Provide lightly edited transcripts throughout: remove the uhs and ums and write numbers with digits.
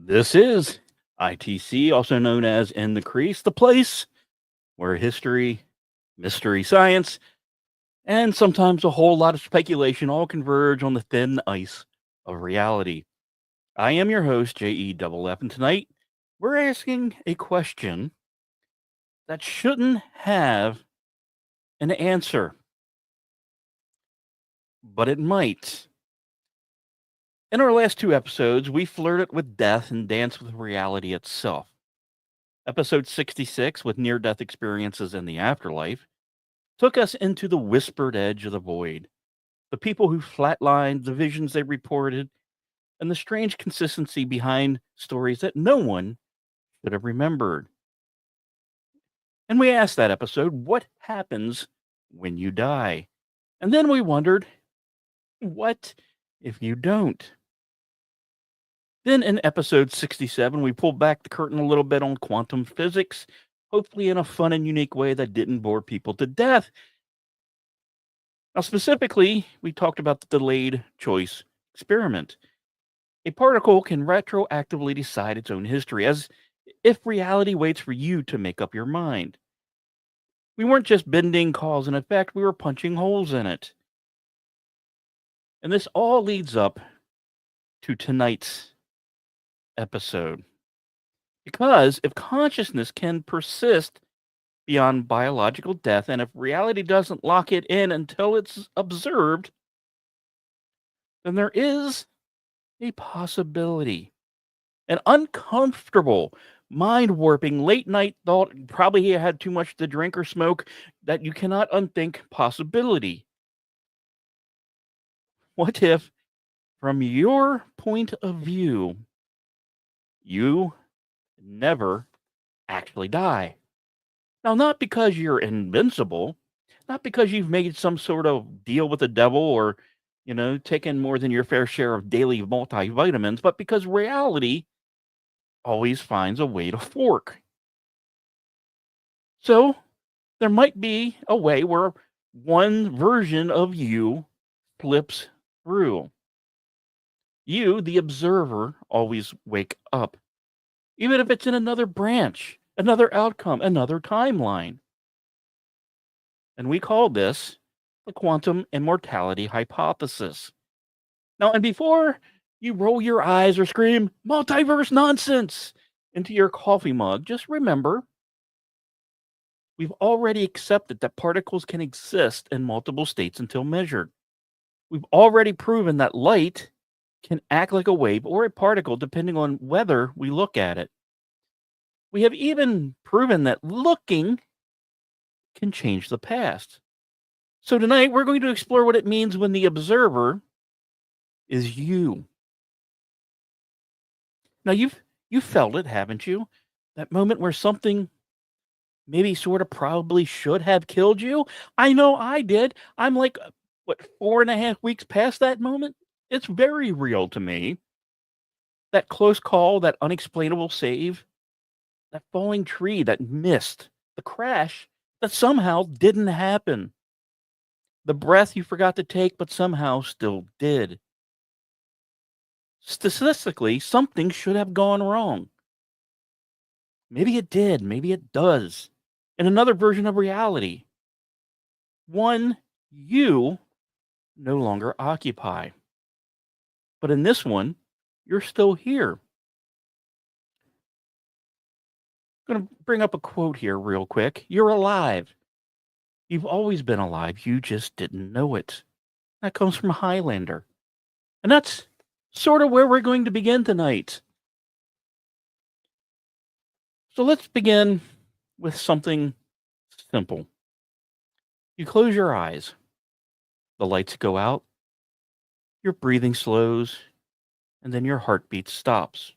This is ITC, also known as In The Crease, the place where history, mystery, science, and sometimes a whole lot of speculation all converge on the thin ice of reality. I am your host, JE and tonight we're asking a question that shouldn't have an answer, but it might. In our last two episodes, we flirted with death and danced with reality itself. Episode 66, with near death experiences in the afterlife, took us into the whispered edge of the void, the people who flatlined, the visions they reported, and the strange consistency behind stories that no one should have remembered. And we asked that episode, what happens when you die? And then we wondered, what if you don't? Then in episode 67, we pulled back the curtain a little bit on quantum physics, hopefully in a fun and unique way that didn't bore people to death. Now, specifically, we talked about the delayed choice experiment. A particle can retroactively decide its own history, as if reality waits for you to make up your mind. We weren't just bending cause and effect, we were punching holes in it. And this all leads up to tonight's episode. Because if consciousness can persist beyond biological death, and if reality doesn't lock it in until it's observed, then there is a possibility, an uncomfortable, mind warping, late night thought, probably he had too much to drink or smoke, that you cannot unthink possibility. What if, from your point of view, you never actually die? Now, not because you're invincible, not because you've made some sort of deal with the devil or, taken more than your fair share of daily multivitamins, but because reality always finds a way to fork. So, there might be a way where one version of you flips through. You, the observer, always wake up, even if it's in another branch, another outcome, another timeline. And we call this the quantum immortality hypothesis. Now, and before you roll your eyes or scream, multiverse nonsense, into your coffee mug, just remember we've already accepted that particles can exist in multiple states until measured. We've already proven that light can act like a wave or a particle depending on whether we look at it. We have even proven that looking can change the past. So tonight we're going to explore what it means when the observer is you. Now you've felt it, haven't you? That moment where something maybe sort of probably should have killed you. I know I did. I'm like, what, 4.5 weeks past that moment? It's very real to me. That close call, that unexplainable save, that falling tree that missed, the crash that somehow didn't happen, the breath you forgot to take but somehow still did. Statistically, something should have gone wrong. Maybe it did, maybe it does. In another version of reality, one you no longer occupy. But in this one, you're still here. I'm going to bring up a quote here real quick. You're alive. You've always been alive. You just didn't know it. That comes from Highlander. And that's sort of where we're going to begin tonight. So let's begin with something simple. You close your eyes. The lights go out. Your breathing slows. And then your heartbeat stops.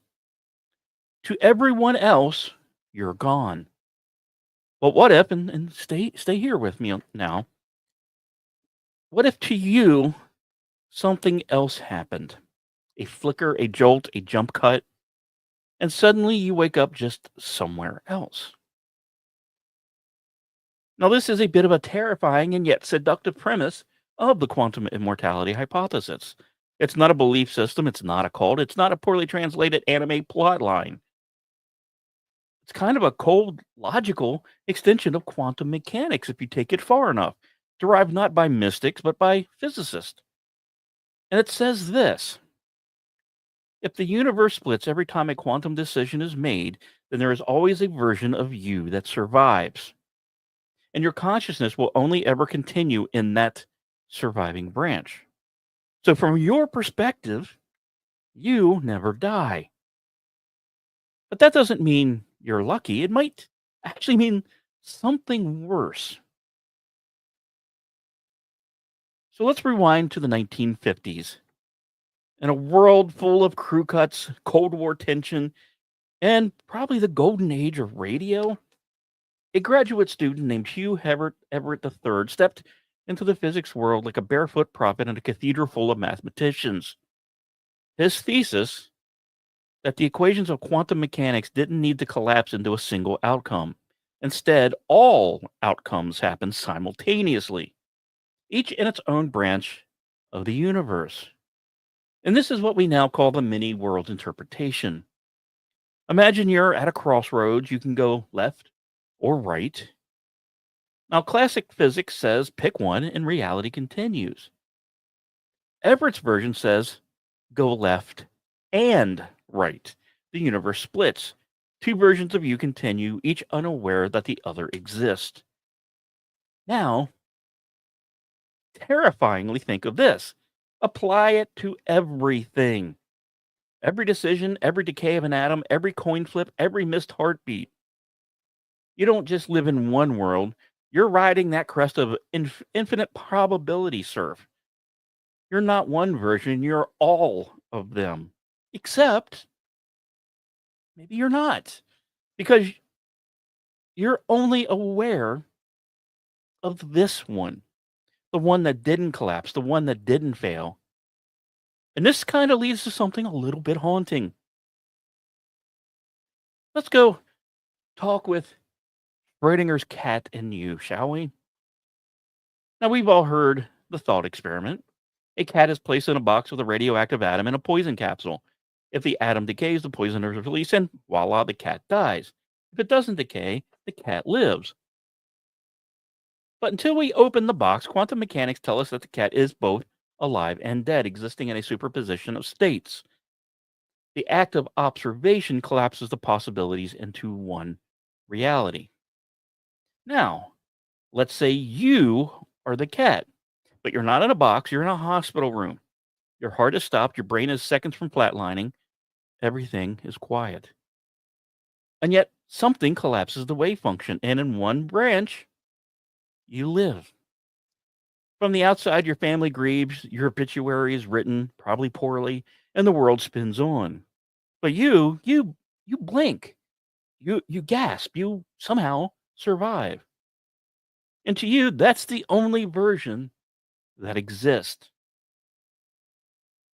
To everyone else, you're gone. But what if, and stay here with me now, what if to you something else happened? A flicker, a jolt, a jump cut, and suddenly you wake up just somewhere else. Now, this is a bit of a terrifying and yet seductive premise of the quantum immortality hypothesis. It's not a belief system. It's not a cult. It's not a poorly translated anime plot line. It's kind of a cold, logical extension of quantum mechanics if you take it far enough, derived not by mystics, but by physicists. And it says this: if the universe splits every time a quantum decision is made, then there is always a version of you that survives. And your consciousness will only ever continue in that surviving branch. So, from your perspective, you never die. But that doesn't mean you're lucky. It might actually mean something worse. So, let's rewind to the 1950s. In a world full of crew cuts, Cold War tension, and probably the golden age of radio, a graduate student named Hugh Everett III stepped into the physics world like a barefoot prophet in a cathedral full of mathematicians. His thesis, that the equations of quantum mechanics didn't need to collapse into a single outcome. Instead, all outcomes happen simultaneously, each in its own branch of the universe. And this is what we now call the many worlds interpretation. Imagine you're at a crossroads, you can go left or right. Now, classic physics says pick one and reality continues. Everett's version says go left and right. The universe splits. Two versions of you continue, each unaware that the other exists. Now, terrifyingly think of this. Apply it to everything. Every decision, every decay of an atom, every coin flip, every missed heartbeat. You don't just live in one world, you're riding that crest of infinite probability surf. You're not one version, you're all of them. Except maybe you're not, because you're only aware of this one, the one that didn't collapse, the one that didn't fail. And this kind of leads to something a little bit haunting. Let's go talk with Schrodinger's cat and you, shall we? Now, we've all heard the thought experiment. A cat is placed in a box with a radioactive atom and a poison capsule. If the atom decays, the poison is released, and voila, the cat dies. If it doesn't decay, the cat lives. But until we open the box, quantum mechanics tell us that the cat is both alive and dead, existing in a superposition of states. The act of observation collapses the possibilities into one reality. Now, let's say you are the cat, but you're not in a box, you're in a hospital room. Your heart is stopped, your brain is seconds from flatlining, everything is quiet. And yet, something collapses the wave function, and in one branch, you live. From the outside, your family grieves, your obituary is written, probably poorly, and the world spins on. But you blink, you gasp, you somehow survive. And to you, that's the only version that exists.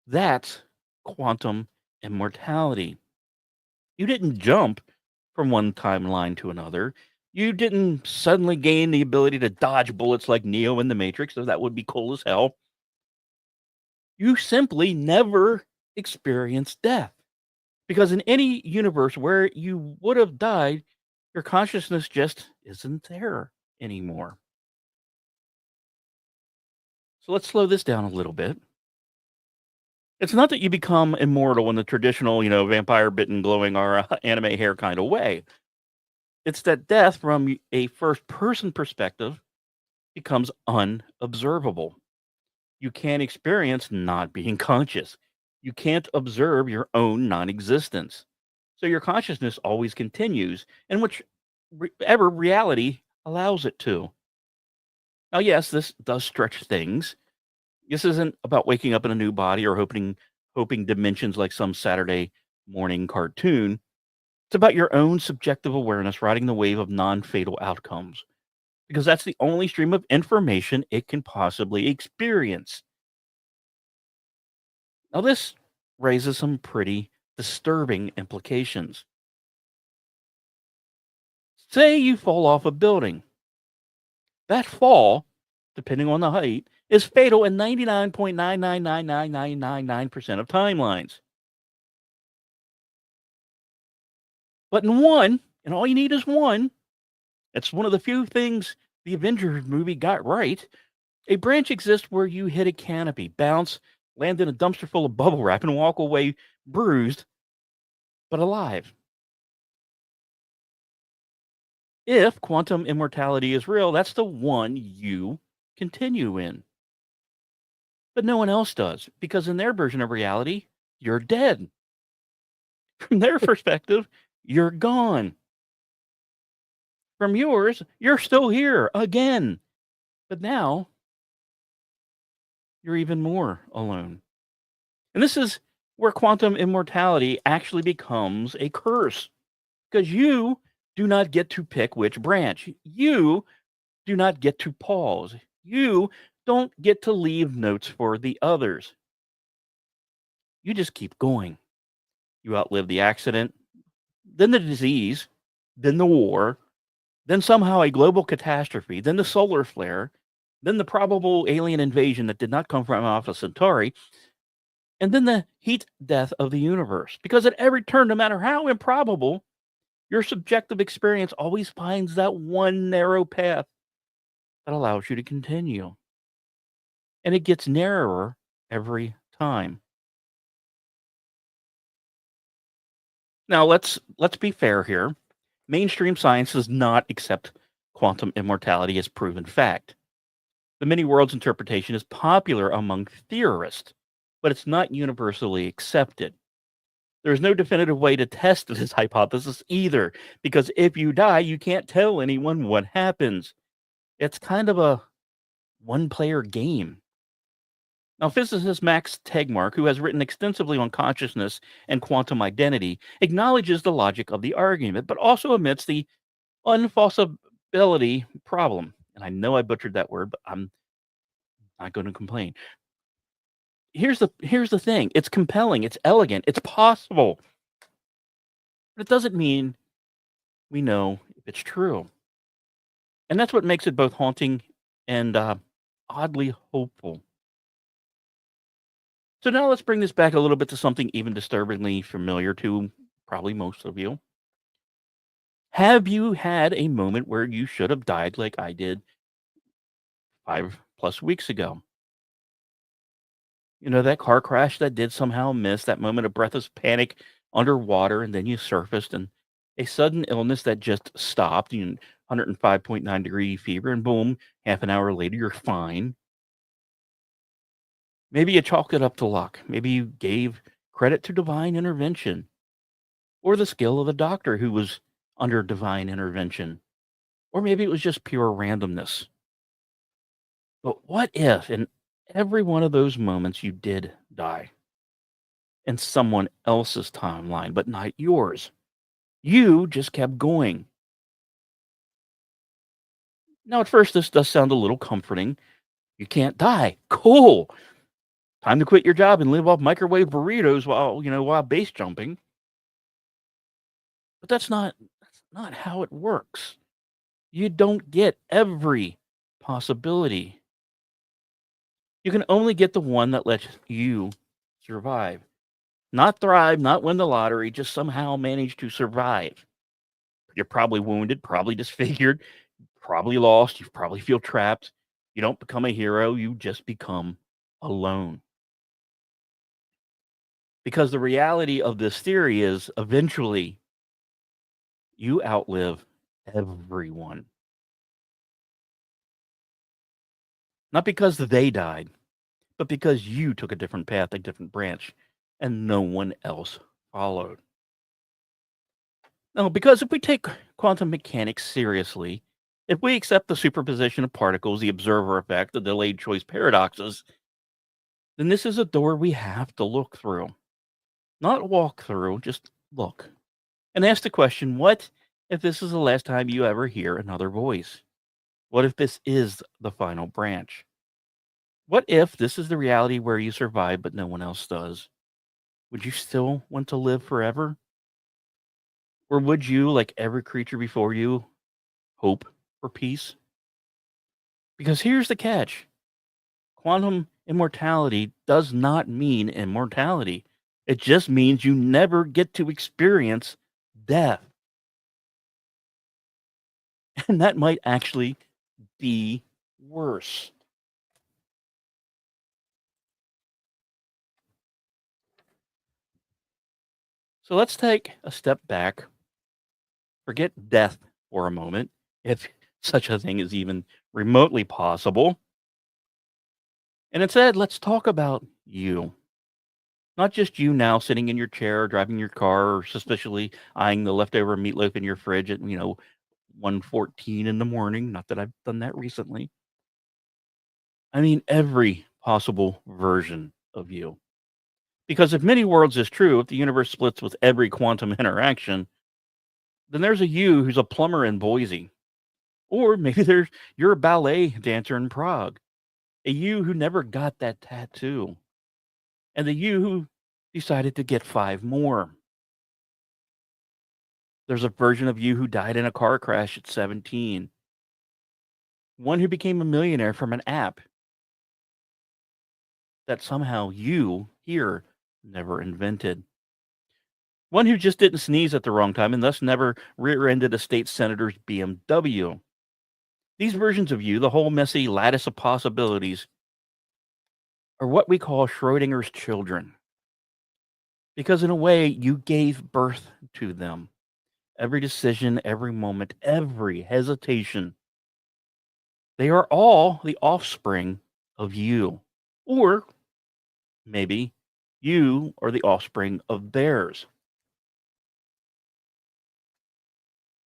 That's quantum immortality. You didn't jump from one timeline to another. You didn't suddenly gain the ability to dodge bullets like Neo in the Matrix, though that would be cool as hell. You simply never experienced death. Because in any universe where you would have died, your consciousness just isn't there anymore. So let's slow this down a little bit. It's not that you become immortal in the traditional, vampire bitten, glowing or anime hair kind of way. It's that death from a first person perspective becomes unobservable. You can't experience not being conscious. You can't observe your own non existence. So your consciousness always continues in whichever reality allows it to. Now, yes, this does stretch things. This isn't about waking up in a new body or hoping dimensions like some Saturday morning cartoon. It's about your own subjective awareness riding the wave of non-fatal outcomes, because that's the only stream of information it can possibly experience. Now, this raises some pretty disturbing implications. Say you fall off a building. That fall, depending on the height, is fatal in 99.9999999% of timelines. But in one, and all you need is one, it's one of the few things the Avengers movie got right. A branch exists where you hit a canopy, bounce, land in a dumpster full of bubble wrap, and walk away bruised but alive. If quantum immortality is real, that's the one you continue in. But no one else does, because in their version of reality, you're dead. From their perspective, you're gone. From yours, you're still here again. But now you're even more alone. And this is where quantum immortality actually becomes a curse, because you do not get to pick which branch. You do not get to pause. You don't get to leave notes for the others. You just keep going. You outlive the accident, then the disease, then the war, then somehow a global catastrophe, then the solar flare, then the probable alien invasion that did not come from Alpha Centauri, and then the heat death of the universe. Because at every turn, no matter how improbable, your subjective experience always finds that one narrow path that allows you to continue. And it gets narrower every time. Now let's be fair here. Mainstream science does not accept quantum immortality as proven fact. The many worlds interpretation is popular among theorists, but it's not universally accepted. There's no definitive way to test this hypothesis either, because if you die, you can't tell anyone what happens. It's kind of a one player game. Now, physicist Max Tegmark, who has written extensively on consciousness and quantum identity, acknowledges the logic of the argument, but also admits the unfalsibility problem. And I know I butchered that word, but I'm not going to complain. Here's the thing. It's compelling, it's elegant, it's possible. But it doesn't mean we know if it's true. And that's what makes it both haunting and oddly hopeful. So now let's bring this back a little bit to something even disturbingly familiar to probably most of you. Have you had a moment where you should have died like I did 5+ weeks ago? You know, that car crash that did somehow miss, that moment of breathless panic underwater, and then you surfaced, and a sudden illness that just stopped, 105.9 degree fever, and boom, half an hour later, you're fine. Maybe you chalked it up to luck. Maybe you gave credit to divine intervention or the skill of a doctor who was under divine intervention. Or maybe it was just pure randomness. But what if in every one of those moments you did die in someone else's timeline, but not yours? You just kept going. Now, at first, this does sound a little comforting. You can't die. Cool. Time to quit your job and live off microwave burritos while base jumping. But that's not how it works. You don't get every possibility. You can only get the one that lets you survive. Not thrive, not win the lottery, just somehow manage to survive. You're probably wounded, probably disfigured, probably lost, you probably feel trapped. You don't become a hero, you just become alone. Because the reality of this theory is eventually you outlive everyone. Not because they died, but because you took a different path, a different branch, and no one else followed. No, because if we take quantum mechanics seriously, if we accept the superposition of particles, the observer effect, the delayed choice paradoxes, then this is a door we have to look through. Not walk through, just look. And ask the question, what if this is the last time you ever hear another voice? What if this is the final branch? What if this is the reality where you survive but no one else does? Would you still want to live forever? Or would you, like every creature before you, hope for peace? Because here's the catch. Quantum immortality does not mean immortality. It just means you never get to experience death. And that might actually be worse. So let's take a step back, forget death for a moment, if such a thing is even remotely possible. And instead, let's talk about you. Not just you now sitting in your chair, driving your car, or suspiciously eyeing the leftover meatloaf in your fridge at, 1:14 in the morning. Not that I've done that recently. I mean, every possible version of you. Because if many worlds is true, if the universe splits with every quantum interaction, then there's a you who's a plumber in Boise. Or maybe you're a ballet dancer in Prague. A you who never got that tattoo. And the you who decided to get 5 more. There's a version of you who died in a car crash at 17. One who became a millionaire from an app that somehow you here never invented. One who just didn't sneeze at the wrong time and thus never rear-ended a state senator's BMW. These versions of you, the whole messy lattice of possibilities, are what we call Schrodinger's children. Because in a way, you gave birth to them. Every decision, every moment, every hesitation, they are all the offspring of you. Or maybe you are the offspring of theirs.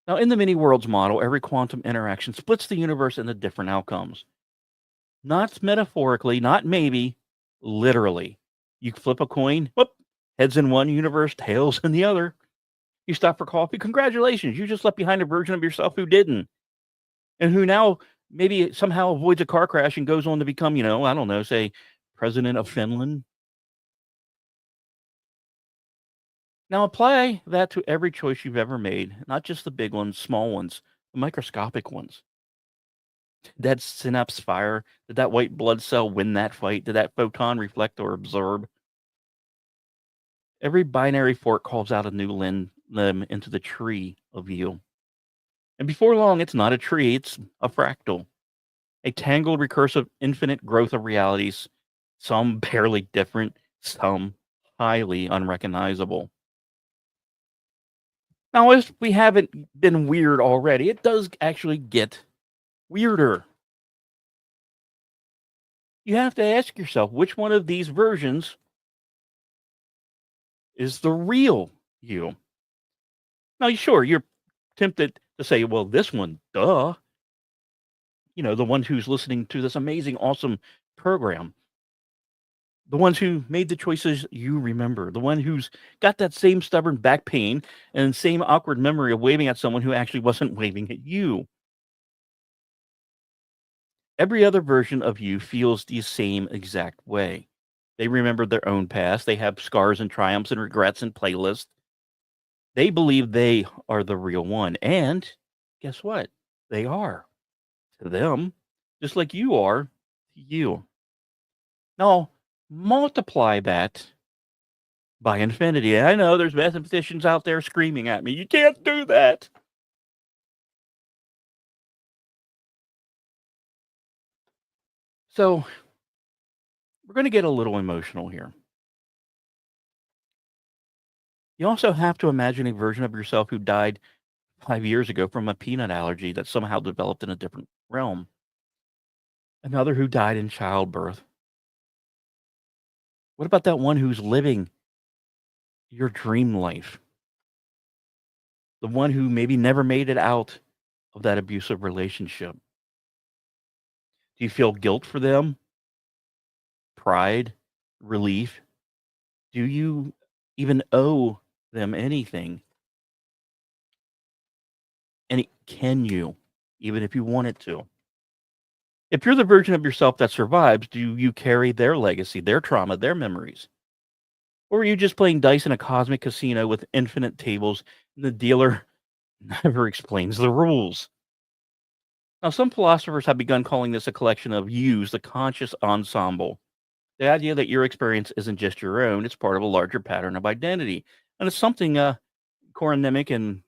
Now, in the many worlds model, every quantum interaction splits the universe into different outcomes. Not metaphorically, not maybe, literally. You flip a coin, whoop, heads in one universe, tails in the other. You stop for coffee, congratulations, you just left behind a version of yourself who didn't. And who now maybe somehow avoids a car crash and goes on to become, I don't know, say, president of Finland. Now apply that to every choice you've ever made, not just the big ones, small ones, the microscopic ones. Did that synapse fire? Did that white blood cell win that fight? Did that photon reflect or absorb? Every binary fork calls out a new limb into the tree of you. And before long, it's not a tree, it's a fractal, a tangled, recursive, infinite growth of realities, some barely different, some highly unrecognizable. Now, if we haven't been weird already, it does actually get weirder. You have to ask yourself which one of these versions is the real you. Now, sure, you're tempted to say, well, this one, duh. The one who's listening to this amazing, awesome program. The ones who made the choices you remember. The one who's got that same stubborn back pain and same awkward memory of waving at someone who actually wasn't waving at you. Every other version of you feels the same exact way. They remember their own past. They have scars and triumphs and regrets and playlists. They believe they are the real one. And guess what? They are to them, just like you are to you. Now, multiply that by infinity. I know there's mathematicians out there screaming at me. You can't do that. So, we're going to get a little emotional here. You also have to imagine a version of yourself who died 5 years ago from a peanut allergy that somehow developed in a different realm. Another who died in childbirth. What about that one who's living your dream life? The one who maybe never made it out of that abusive relationship. Do you feel guilt for them? Pride? Relief? Do you even owe them anything? And can you, even if you wanted to? If you're the version of yourself that survives, do you carry their legacy, their trauma, their memories? Or are you just playing dice in a cosmic casino with infinite tables and the dealer never explains the rules? Now, some philosophers have begun calling this a collection of yous, the conscious ensemble. The idea that your experience isn't just your own, it's part of a larger pattern of identity. And it's something Corin Nemec and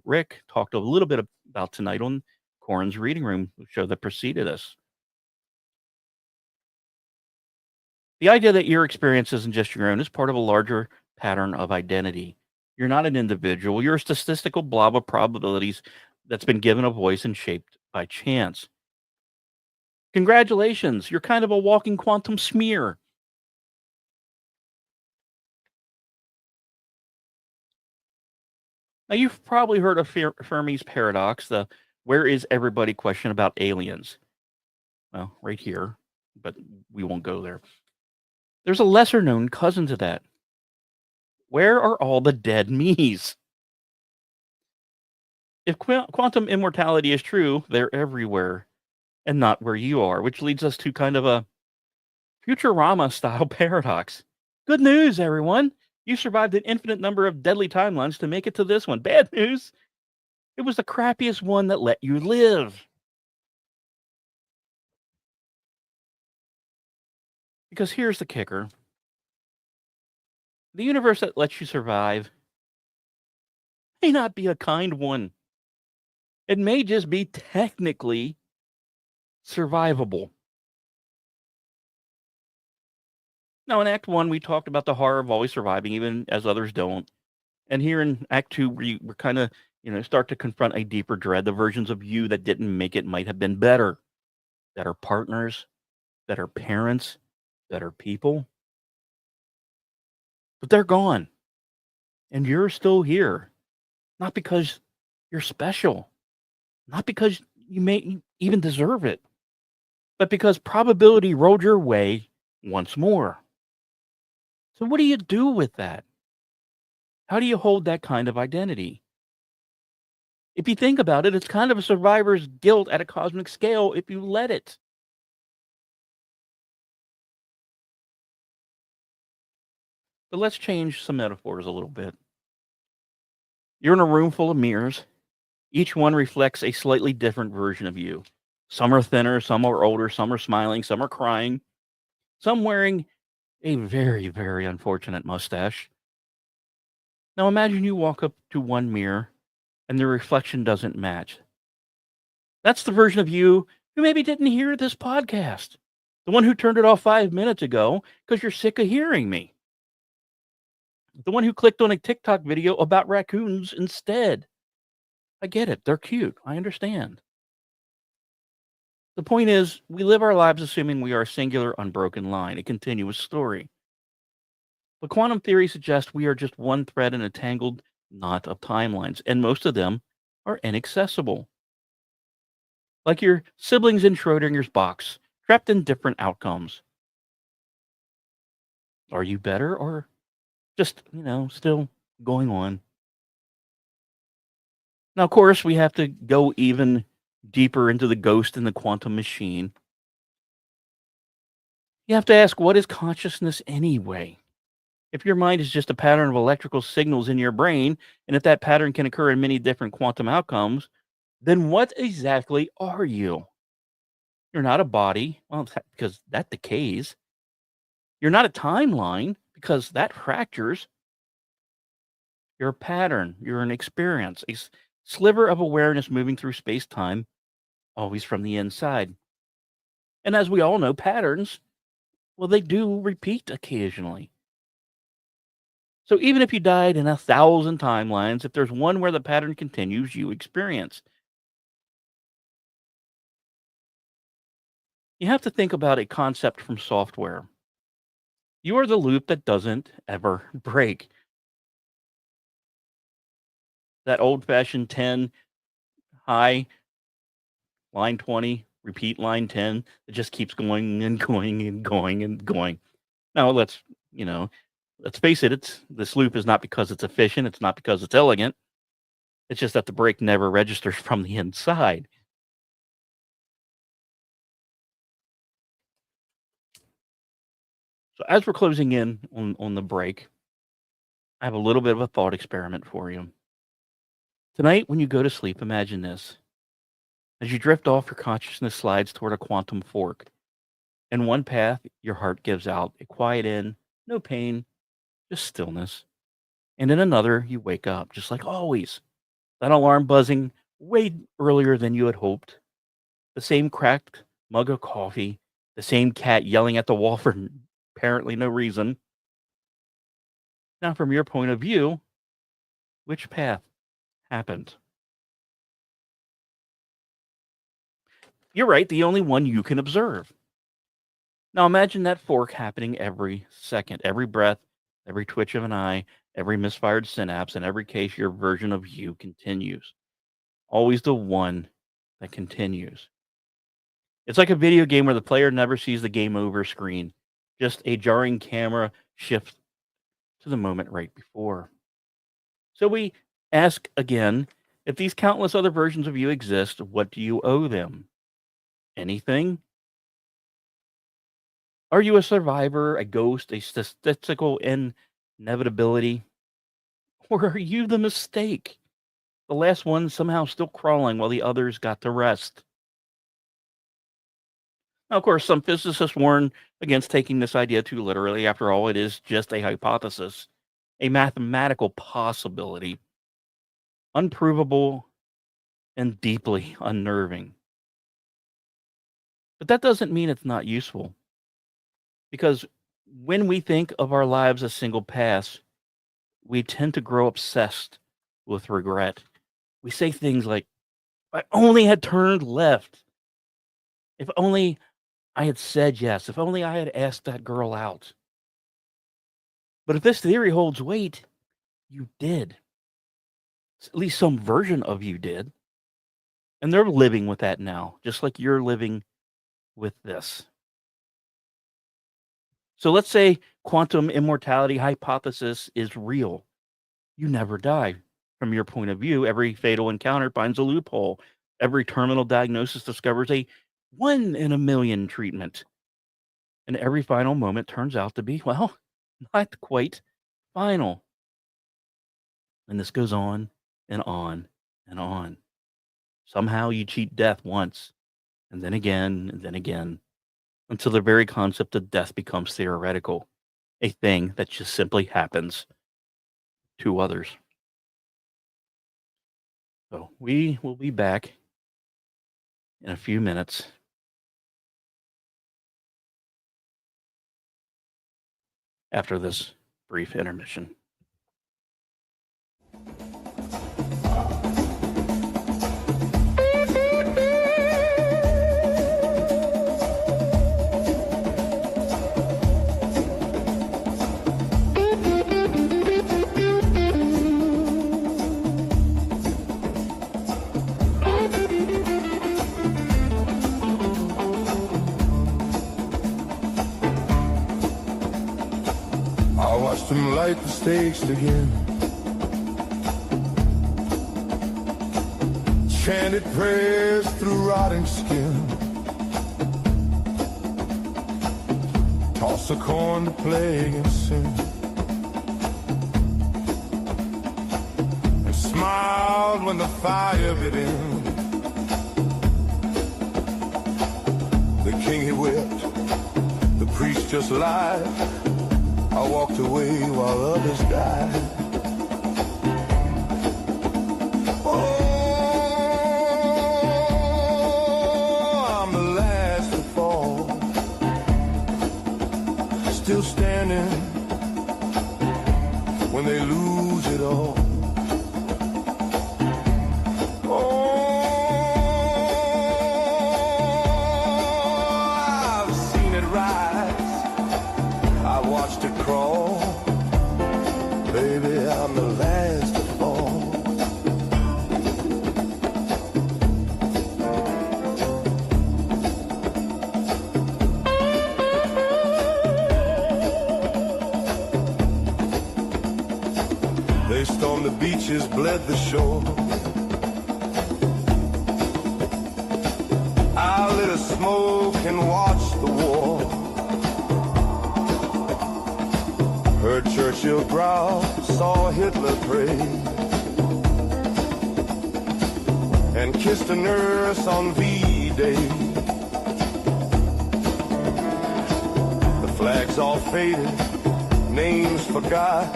Rick talked a little bit about tonight on Corin's Reading Room show that preceded us. The idea that your experience isn't just your own is part of a larger pattern of identity. You're not an individual, you're a statistical blob of probabilities that's been given a voice and shaped by chance. Congratulations, you're kind of a walking quantum smear. Now, you've probably heard of Fermi's paradox, the where is everybody question about aliens. Well, right here, but we won't go there. There's a lesser known cousin to that. Where are all the dead me's? If quantum immortality is true, they're everywhere and not where you are, which leads us to kind of a Futurama style paradox. Good news, everyone. You survived an infinite number of deadly timelines to make it to this one. Bad news. It was the crappiest one that let you live. Because here's the kicker: the universe that lets you survive may not be a kind one. It may just be technically survivable. Now, in Act 1, we talked about the horror of always surviving, even as others don't. And here in Act 2, we're kind of, start to confront a deeper dread. The versions of you that didn't make it might have been better, better partners, better parents, better people. But they're gone. And you're still here. Not because you're special, not because you may even deserve it, but because probability rolled your way once more. So, what do you do with that? How do you hold that kind of identity? If you think about it, it's kind of a survivor's guilt at a cosmic scale if you let it. But let's change some metaphors a little bit. You're in a room full of mirrors. Each one reflects a slightly different version of you. Some are thinner, some are older, some are smiling, some are crying, some wearing a very, very unfortunate mustache. Now imagine you walk up to one mirror and the reflection doesn't match. That's the version of you who maybe didn't hear this podcast. The one who turned it off 5 minutes ago because you're sick of hearing me. The one who clicked on a TikTok video about raccoons instead. I get it. They're cute. I understand. The point is, we live our lives assuming we are a singular, unbroken line, a continuous story. But quantum theory suggests we are just one thread in a tangled knot of timelines, and most of them are inaccessible. Like your siblings in Schrodinger's box, trapped in different outcomes. Are you better or just, still going on? Now, of course, we have to go even deeper into the ghost in the quantum machine. You have to ask, what is consciousness anyway? If your mind is just a pattern of electrical signals in your brain, and if that pattern can occur in many different quantum outcomes, then what exactly are you? You're not a body, well, because that decays. You're not a timeline, because that fractures. You're a pattern. You're an experience, a sliver of awareness moving through space time, always from the inside. And as we all know, patterns, well, they do repeat occasionally. So even if you died in 1,000 timelines, if there's one where the pattern continues, you experience. You have to think about a concept from software. You are the loop that doesn't ever break. That old fashioned 10 high, line 20, repeat line 10, it just keeps going and going and going and going. Now let's face it, this loop is not because it's efficient, it's not because it's elegant. It's just that the break never registers from the inside. So as we're closing in on the break, I have a little bit of a thought experiment for you. Tonight, when you go to sleep, imagine this. As you drift off, your consciousness slides toward a quantum fork. In one path, your heart gives out a quiet end, no pain, just stillness. And in another, you wake up, just like always. That alarm buzzing way earlier than you had hoped. The same cracked mug of coffee, the same cat yelling at the wall for apparently no reason. Now, from your point of view, which path happened? You're right, the only one you can observe. Now, imagine that fork happening every second, every breath, every twitch of an eye, every misfired synapse, in every case, your version of you continues. Always the one that continues. It's like a video game where the player never sees the game over screen, just a jarring camera shift to the moment right before. So we ask again, if these countless other versions of you exist, what do you owe them? Anything? Are you a survivor, a ghost, a statistical inevitability? Or are you the mistake? The last one somehow still crawling while the others got to rest. Now, of course, some physicists warn against taking this idea too literally. After all, it is just a hypothesis, a mathematical possibility, unprovable and deeply unnerving. But that doesn't mean it's not useful. Because when we think of our lives as single paths, we tend to grow obsessed with regret. We say things like, if I only had turned left. If only I had said yes. If only I had asked that girl out. But if this theory holds weight, you did. At least some version of you did. And they're living with that now, just like you're living with this. So let's say quantum immortality hypothesis is real. You never die. From your point of view, every fatal encounter finds a loophole. Every terminal diagnosis discovers a 1 in a million treatment. And every final moment turns out to be, well, not quite final. And this goes on and on and on. Somehow you cheat death once, and then again, until the very concept of death becomes theoretical, a thing that just simply happens to others. So we will be back in a few minutes after this brief intermission. Watch them light the stakes again. Chanted prayers through rotting skin. Toss a coin to play against sin. And smiled when the fire bit in. The king he wept, the priest just lied. I walked away while others died. Oh, I'm the last to fall. Still standing when they lose it all. Oh, I've seen it rise. I watched it crawl. Baby, I'm the last to fall. They stormed the beaches, bled the shore. I lit a smoke and watched the war. Heard Churchill growl, saw Hitler pray, and kissed a nurse on V-Day. The flags all faded, names forgot,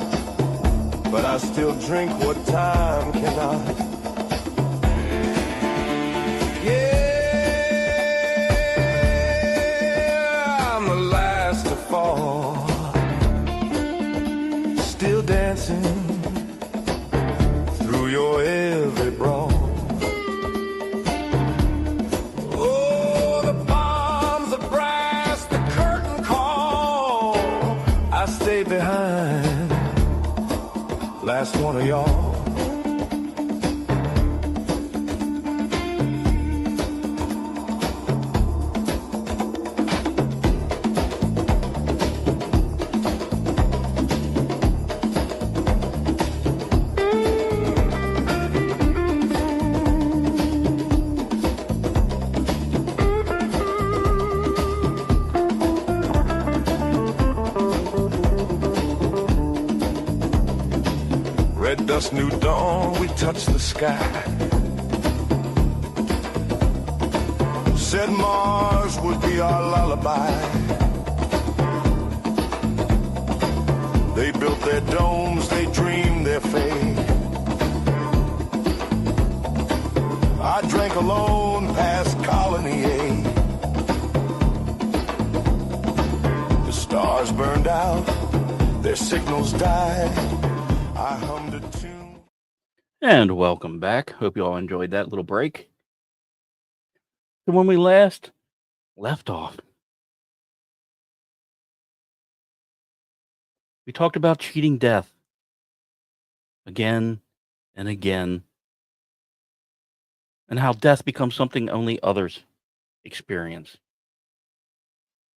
but I still drink what time cannot. Yeah, I'm the last to fall, still dancing through your every brawl. Oh, the bombs, the brass, the curtain call, I stay behind, last one of y'all. Red dust, new dawn, we touch the sky. Said Mars would be our lullaby. They built their domes, they dreamed their fate. I drank alone past Colony A. The stars burned out, their signals died. I hummed a tune. And welcome back. Hope you all enjoyed that little break. So when we last left off, we talked about cheating death again and again, and how death becomes something only others experience.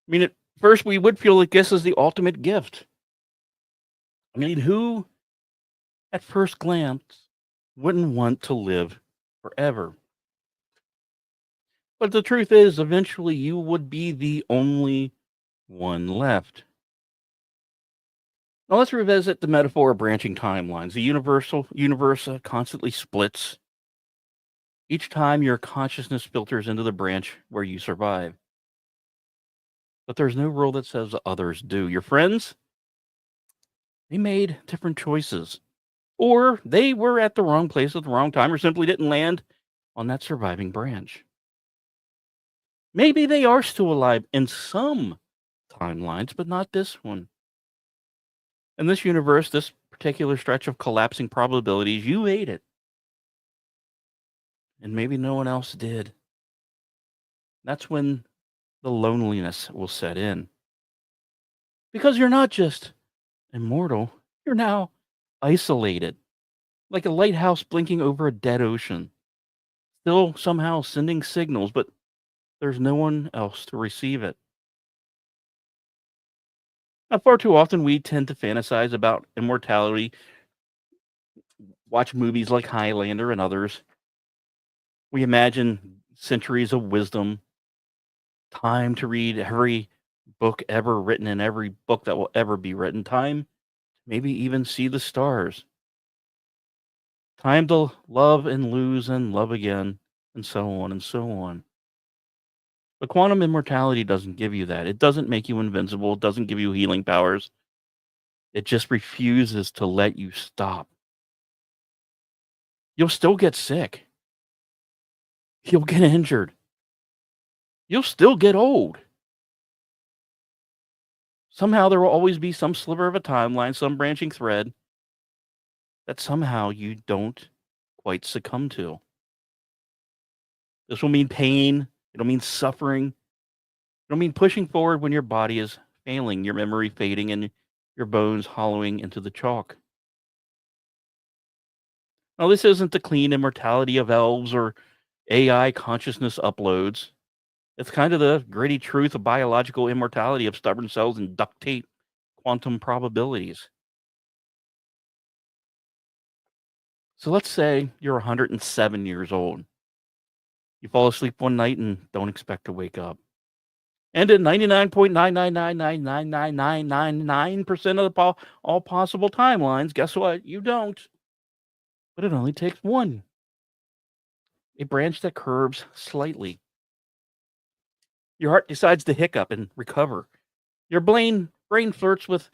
I mean, at first we would feel like this is the ultimate gift. I mean, who at first glance wouldn't want to live forever? But the truth is, eventually you would be the only one left. Now let's revisit the metaphor of branching timelines. The universe constantly splits each time your consciousness filters into the branch where you survive. But there's no rule that says others do. Your friends, they made different choices. Or they were at the wrong place at the wrong time, or simply didn't land on that surviving branch. Maybe they are still alive in some timelines, but not this one. In this universe, this particular stretch of collapsing probabilities, you ate it. And maybe no one else did. That's when the loneliness will set in. Because you're not just immortal, you're now isolated. Like a lighthouse blinking over a dead ocean. Still somehow sending signals, but there's no one else to receive it. Now, far too often we tend to fantasize about immortality, watch movies like Highlander and others. We imagine centuries of wisdom, time to read every book ever written and every book that will ever be written, time maybe even see the stars, time to love and lose and love again, and so on and so on. But quantum immortality doesn't give you that. It doesn't make you invincible. It doesn't give you healing powers. It just refuses to let you stop. You'll still get sick. You'll get injured. You'll still get old. Somehow there will always be some sliver of a timeline, some branching thread that somehow you don't quite succumb to. This will mean pain. It'll mean suffering. It'll mean pushing forward when your body is failing, your memory fading, and your bones hollowing into the chalk. Now, this isn't the clean immortality of elves or AI consciousness uploads. It's kind of the gritty truth of biological immortality of stubborn cells and duct tape quantum probabilities. So let's say you're 107 years old. You fall asleep one night and don't expect to wake up. And in 99.9999999% of all possible timelines, guess what? You don't. But it only takes one. a branch that curves slightly. Your heart decides to hiccup and recover. Your brain flirts with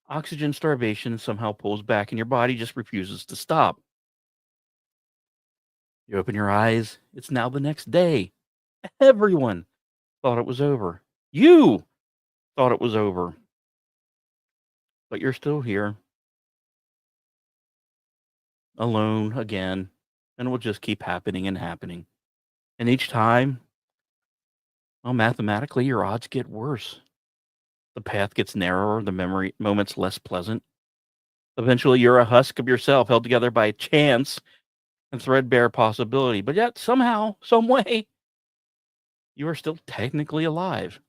oxygen starvation and somehow pulls back, and your body just refuses to stop. You open your eyes. It's now the next day. Everyone thought it was over. You thought it was over, but you're still here, alone again, and it will just keep happening and happening. And each time, well, mathematically, your odds get worse. The path gets narrower, the memory moments less pleasant. Eventually, you're a husk of yourself held together by chance and threadbare possibility, but yet somehow, some way, you are still technically alive.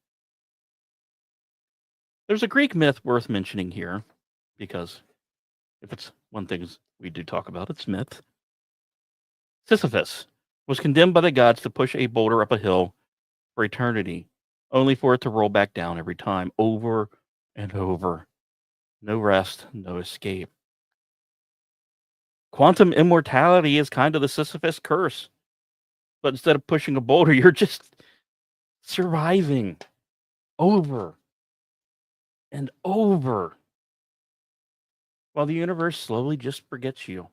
There's a Greek myth worth mentioning here, because if it's one thing we do talk about, it's myth. Sisyphus was condemned by the gods to push a boulder up a hill for eternity, only for it to roll back down every time, over and over. No rest, no escape. Quantum immortality is kind of the Sisyphus curse, but instead of pushing a boulder, you're just surviving over and over while the universe slowly just forgets you.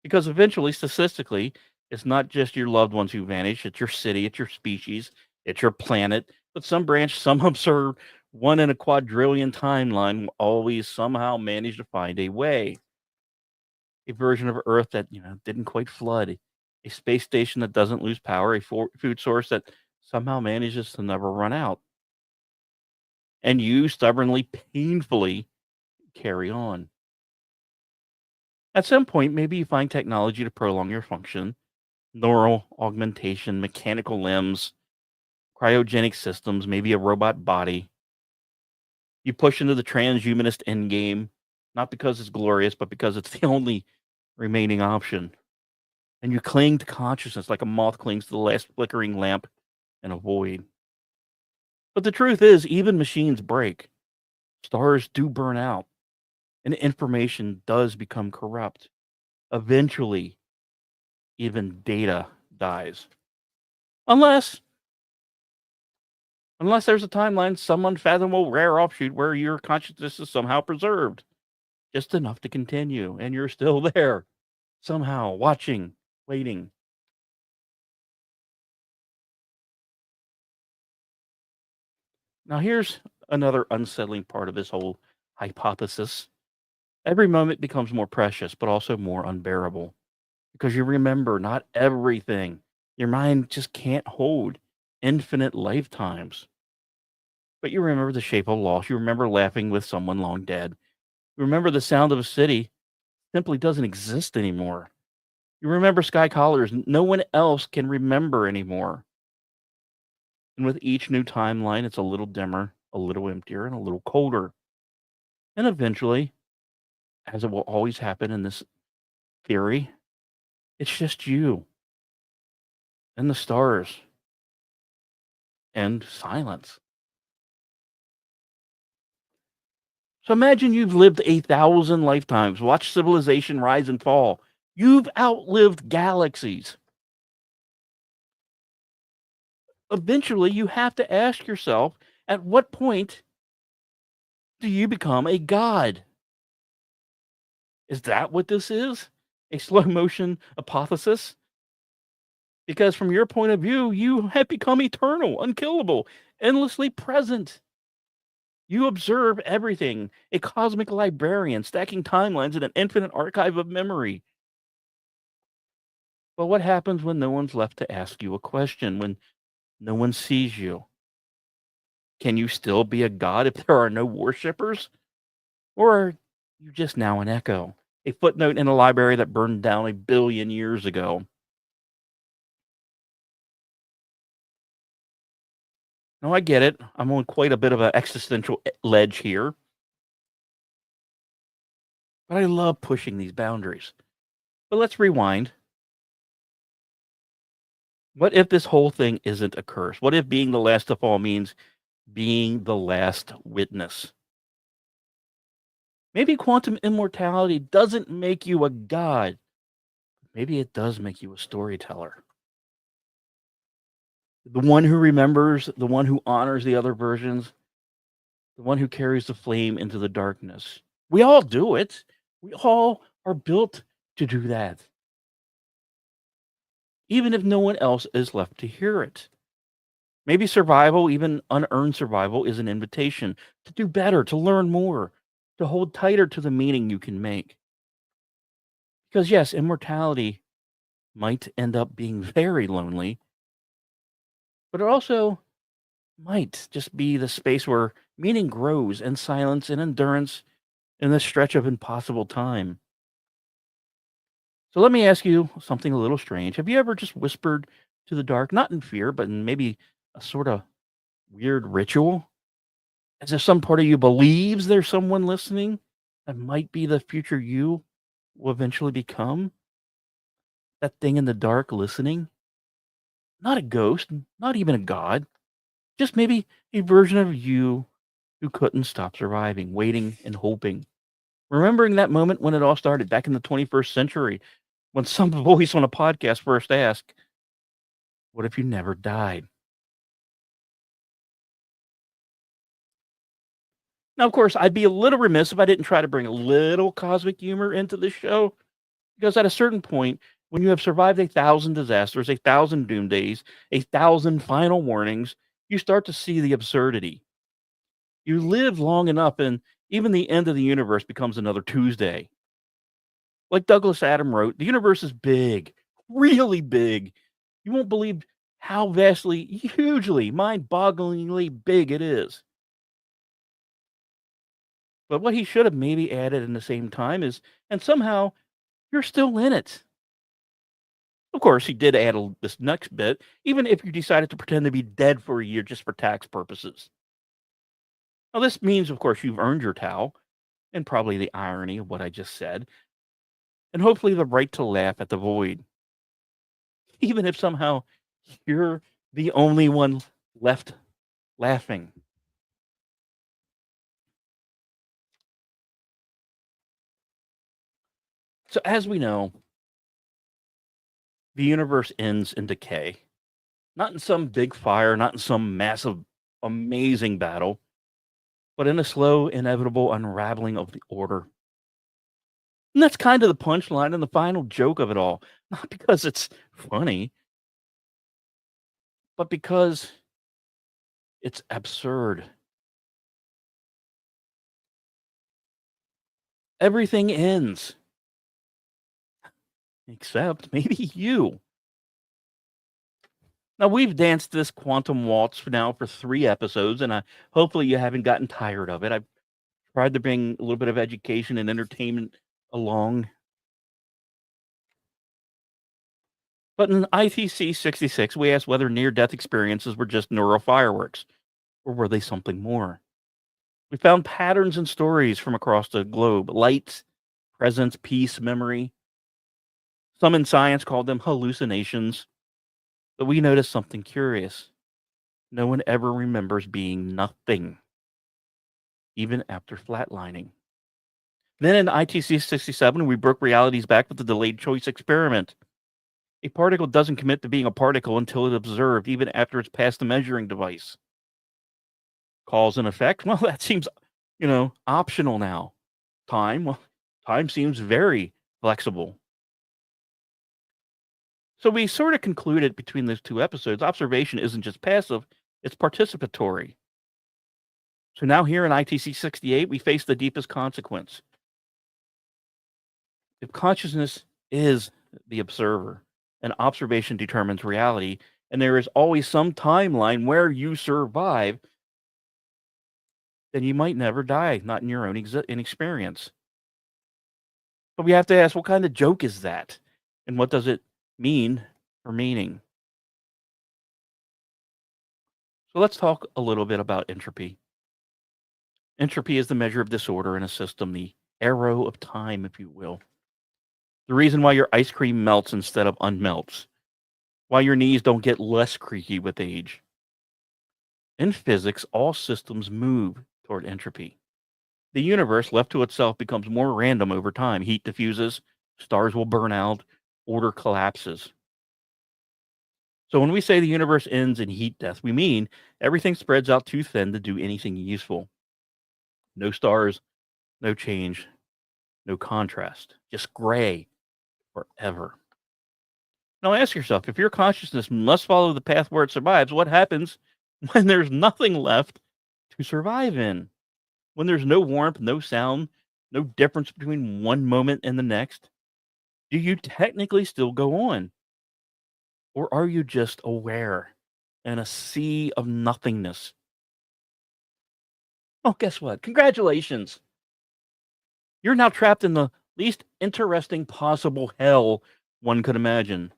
Because eventually, statistically, it's not just your loved ones who vanish, it's your city, it's your species, it's your planet. But some branch, some absurd one in a quadrillion timeline will always somehow manage to find a way. A version of Earth that, didn't quite flood, a space station that doesn't lose power, a food source that somehow manages to never run out. And you stubbornly, painfully carry on. At some point, maybe you find technology to prolong your function, neural augmentation, mechanical limbs, cryogenic systems, maybe a robot body. You push into the transhumanist endgame, not because it's glorious, but because it's the only remaining option. And you cling to consciousness like a moth clings to the last flickering lamp in a void. But the truth is, even machines break. Stars do burn out, and information does become corrupt. Eventually, even data dies. Unless there's a timeline, some unfathomable rare offshoot where your consciousness is somehow preserved, just enough to continue, and you're still there, somehow watching, waiting. Now, here's another unsettling part of this whole hypothesis. Every moment becomes more precious, but also more unbearable because you remember not everything. Your mind just can't hold infinite lifetimes. But you remember the shape of loss. You remember laughing with someone long dead. You remember the sound of a city simply doesn't exist anymore. You remember sky collars no one else can remember anymore. And with each new timeline, it's a little dimmer, a little emptier, and a little colder. And eventually, as it will always happen in this theory, it's just you and the stars and silence. So imagine you've lived 1,000 lifetimes, watched civilization rise and fall. You've outlived galaxies. Eventually, you have to ask yourself, at what point do you become a god? Is that what this is? A slow motion hypothesis? Because from your point of view, you have become eternal, unkillable, endlessly present. You observe everything, a cosmic librarian stacking timelines in an infinite archive of memory. But what happens when no one's left to ask you a question, when no one sees you? Can you still be a god if there are no worshippers? Or are you just now an echo, a footnote in a library that burned down 1 billion years ago? Now, I get it. I'm on quite a bit of an existential ledge here, but I love pushing these boundaries. But let's rewind. What if this whole thing isn't a curse? What if being the last of all means being the last witness? Maybe quantum immortality doesn't make you a god. Maybe it does make you a storyteller. The one who remembers, the one who honors the other versions, the one who carries the flame into the darkness. We all do it. We all are built to do that, even if no one else is left to hear it. Maybe survival, even unearned survival, is an invitation to do better, to learn more, to hold tighter to the meaning you can make. Because, yes, immortality might end up being very lonely, but it also might just be the space where meaning grows in silence and endurance in this stretch of impossible time. So let me ask you something a little strange. Have you ever just whispered to the dark, not in fear, but in maybe a sort of weird ritual? As if some part of you believes there's someone listening that might be the future you will eventually become? That thing in the dark listening? Not a ghost, not even a god, just maybe a version of you who couldn't stop surviving, waiting and hoping. Remembering that moment when it all started back in the 21st century, when some voice on a podcast first asked, "What if you never died?" Now, of course, I'd be a little remiss if I didn't try to bring a little cosmic humor into this show, because at a certain point, when you have survived 1,000 disasters, 1,000 doom days, 1,000 final warnings, you start to see the absurdity. You live long enough, and even the end of the universe becomes another Tuesday. Like Douglas Adam wrote, the universe is big, really big. You won't believe how vastly, hugely, mind bogglingly big it is. But what he should have maybe added in the same time is, and somehow you're still in it. Of course, he did add this next bit, even if you decided to pretend to be dead for a year just for tax purposes. Now, this means, of course, you've earned your towel, and probably the irony of what I just said, and hopefully the right to laugh at the void, even if somehow you're the only one left laughing. So, as we know, the universe ends in decay, not in some big fire, not in some massive, amazing battle, but in a slow, inevitable unraveling of the order. And that's kind of the punchline and the final joke of it all. Not because it's funny, but because it's absurd. Everything ends, except maybe you. Now, we've danced this quantum waltz for now for 3 episodes, and hopefully you haven't gotten tired of it. I've tried to bring a little bit of education and entertainment along. But in ITC 66, we asked whether near death experiences were just neural fireworks, or were they something more? We found patterns and stories from across the globe: light, presence, peace, memory. Some in science called them hallucinations. But we noticed something curious. No one ever remembers being nothing, even after flatlining. Then in ITC 67, we broke realities back with the delayed choice experiment. A particle doesn't commit to being a particle until it's observed, even after it's past the measuring device. Cause and effect? Well, that seems, optional now. Time? Well, time seems very flexible. So we sort of concluded between those 2 episodes, observation isn't just passive, it's participatory. So now here in ITC 68, we face the deepest consequence. If consciousness is the observer, and observation determines reality, and there is always some timeline where you survive, then you might never die, not in your own experience. But we have to ask, what kind of joke is that? And what does it mean for meaning? So let's talk a little bit about entropy. Entropy is the measure of disorder in a system, the arrow of time, if you will. The reason why your ice cream melts instead of unmelts. Why your knees don't get less creaky with age. In physics, all systems move toward entropy. The universe, left to itself, becomes more random over time. Heat diffuses, stars will burn out, order collapses. So when we say the universe ends in heat death, we mean everything spreads out too thin to do anything useful. No stars, no change, no contrast, just gray forever. Now ask yourself, if your consciousness must follow the path where it survives, what happens when there's nothing left to survive in? When there's no warmth, no sound, no difference between one moment and the next? Do you technically still go on? Or are you just aware in a sea of nothingness? Oh, guess what? Congratulations. You're now trapped in the least interesting possible hell one could imagine.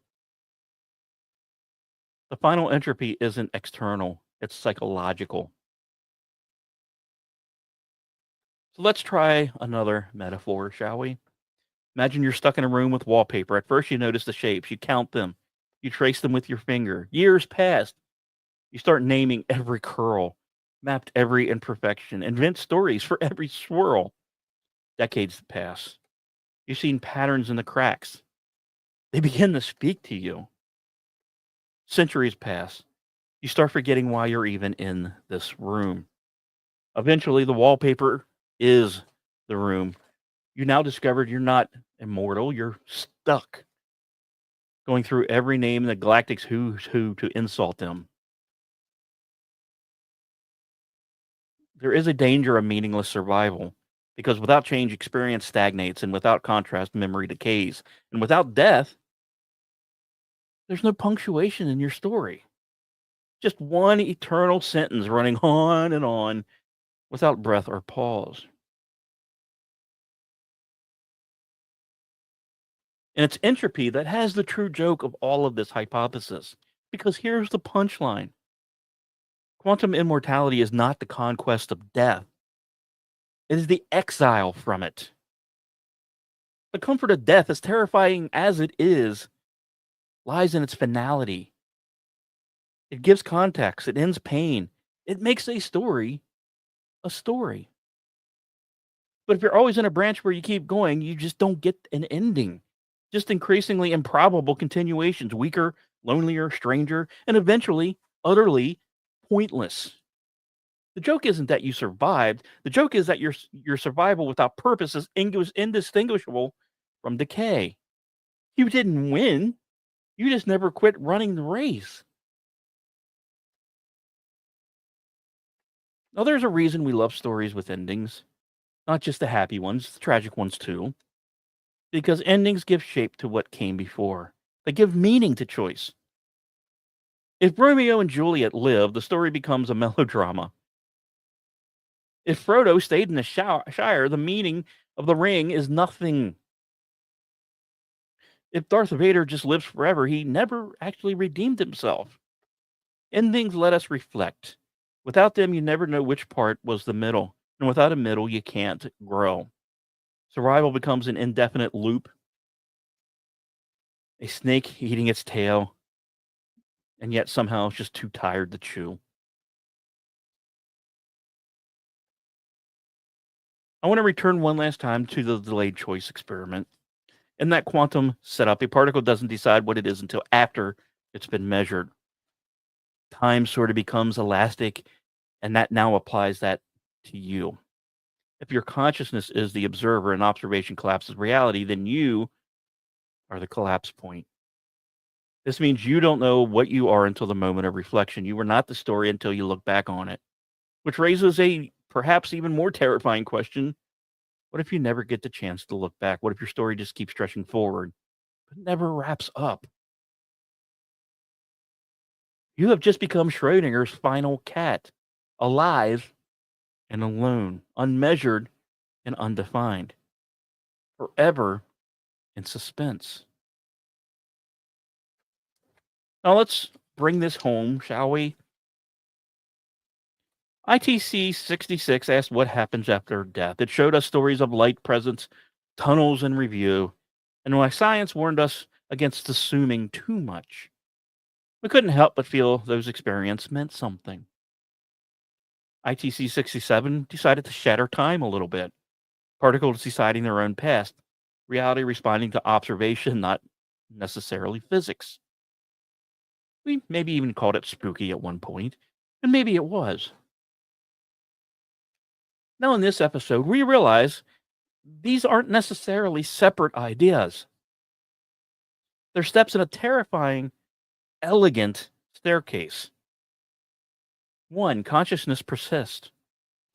The final entropy isn't external, it's psychological. So let's try another metaphor, shall we? Imagine you're stuck in a room with wallpaper. At first, you notice the shapes, you count them, you trace them with your finger. Years pass. You start naming every curl, mapped every imperfection, invent stories for every swirl. Decades pass. You've seen patterns in the cracks. They begin to speak to you. Centuries pass. You start forgetting why you're even in this room. Eventually, the wallpaper is the room. You now discovered you're not immortal, you're stuck, going through every name in the galactic's who's who to insult them. There is a danger of meaningless survival because without change, experience stagnates, and without contrast, memory decays. And without death, there's no punctuation in your story. Just one eternal sentence running on and on without breath or pause. And it's entropy that has the true joke of all of this hypothesis. Because here's the punchline: quantum immortality is not the conquest of death, it is the exile from it. The comfort of death, as terrifying as it is, lies in its finality. It gives context, it ends pain, it makes a story. But if you're always in a branch where you keep going, you just don't get an ending. Just increasingly improbable continuations, weaker, lonelier, stranger, and eventually utterly pointless. The joke isn't that you survived. The joke is that your survival without purpose is indistinguishable from decay. You didn't win. You just never quit running the race. Now, there's a reason we love stories with endings, not just the happy ones, the tragic ones too. Because endings give shape to what came before. They give meaning to choice. If Romeo and Juliet live, the story becomes a melodrama. If Frodo stayed in the Shire, the meaning of the ring is nothing. If Darth Vader just lives forever, he never actually redeemed himself. Endings let us reflect. Without them, you never know which part was the middle. And without a middle, you can't grow. Survival becomes an indefinite loop, a snake eating its tail, and yet somehow it's just too tired to chew. I want to return one last time to the delayed choice experiment. In that quantum setup, a particle doesn't decide what it is until after it's been measured. Time sort of becomes elastic, and that now applies that to you. If your consciousness is the observer and observation collapses reality, then you are the collapse point. This means you don't know what you are until the moment of reflection. You were not the story until you look back on it, which raises a perhaps even more terrifying question. What if you never get the chance to look back? What if your story just keeps stretching forward, but never wraps up? You have just become Schrodinger's final cat, alive and alone, unmeasured and undefined, forever in suspense. Now let's bring this home, shall we? ITC 66 asked what happens after death. It showed us stories of light presence, tunnels in review, and why science warned us against assuming too much. We couldn't help but feel those experiences meant something. ITC 67 decided to shatter time a little bit. Particles deciding their own past. Reality responding to observation, not necessarily physics. We maybe even called it spooky at one point, and maybe it was. Now, in this episode, we realize these aren't necessarily separate ideas. They're steps in a terrifying, elegant staircase. 1. Consciousness persists.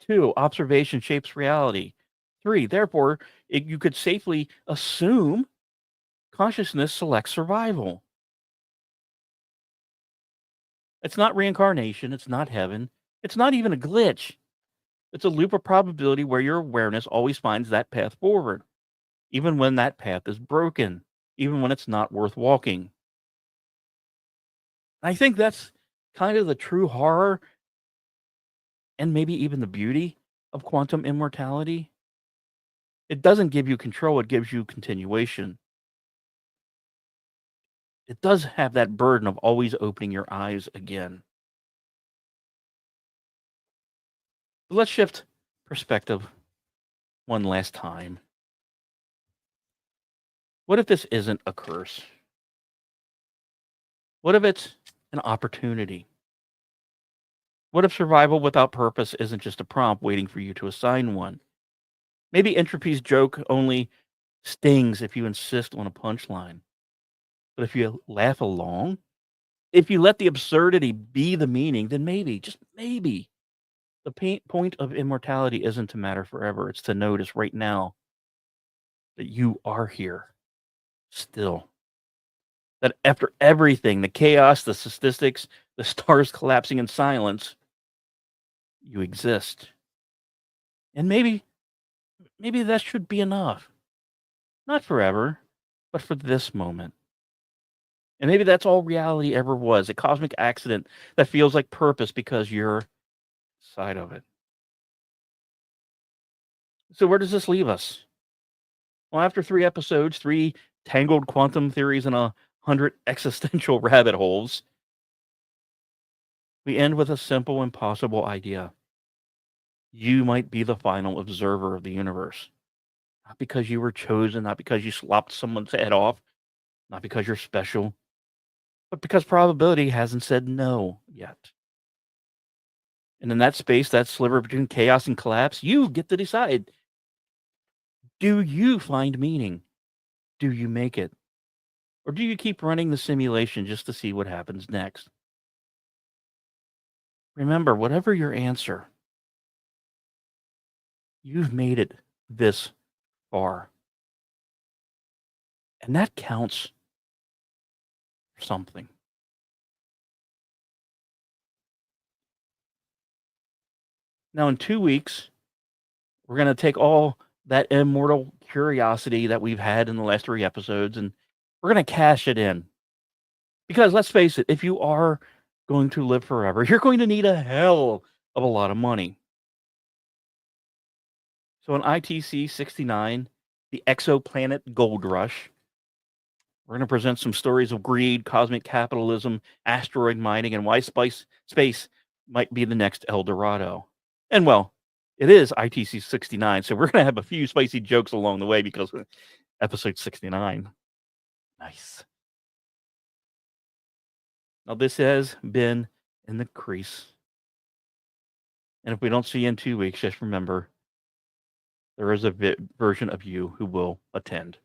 2. Observation shapes reality. 3. Therefore, you could safely assume consciousness selects survival. It's not reincarnation. It's not heaven. It's not even a glitch. It's a loop of probability where your awareness always finds that path forward, even when that path is broken, even when it's not worth walking. I think that's kind of the true horror and maybe even the beauty of quantum immortality. It doesn't give you control, it gives you continuation. It does have that burden of always opening your eyes again. But let's shift perspective one last time. What if this isn't a curse? What if it's an opportunity? What if survival without purpose isn't just a prompt waiting for you to assign one? Maybe Entropy's joke only stings if you insist on a punchline. But if you laugh along, if you let the absurdity be the meaning, then maybe, just maybe, the point of immortality isn't to matter forever. It's to notice right now that you are here still. That after everything, the chaos, the statistics, the stars collapsing in silence, you exist. And maybe that should be enough. Not forever, but for this moment. And maybe that's all reality ever was, a cosmic accident that feels like purpose because you're side of it. So where does this leave us? Well, after 3 episodes, 3 tangled quantum theories and 100 existential rabbit holes, we end with a simple, impossible idea. You might be the final observer of the universe. Not because you were chosen, not because you slopped someone's head off, not because you're special, but because probability hasn't said no yet. And in that space, that sliver between chaos and collapse, you get to decide. Do you find meaning? Do you make it? Or do you keep running the simulation just to see what happens next? Remember, whatever your answer, you've made it this far. And that counts for something. Now, in 2 weeks, we're going to take all that immortal curiosity that we've had in the last 3 episodes and we're going to cash it in. Because let's face it, if you are going to live forever, you're going to need a hell of a lot of money. So in ITC 69, the exoplanet gold rush, we're going to present some stories of greed, cosmic capitalism, asteroid mining, and why space might be the next El Dorado. And well, it is ITC 69, so we're going to have a few spicy jokes along the way because of episode 69. Nice. Now, this has been In the Crease. And if we don't see you in 2 weeks, just remember, there is a version of you who will attend.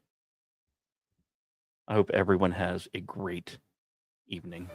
I hope everyone has a great evening.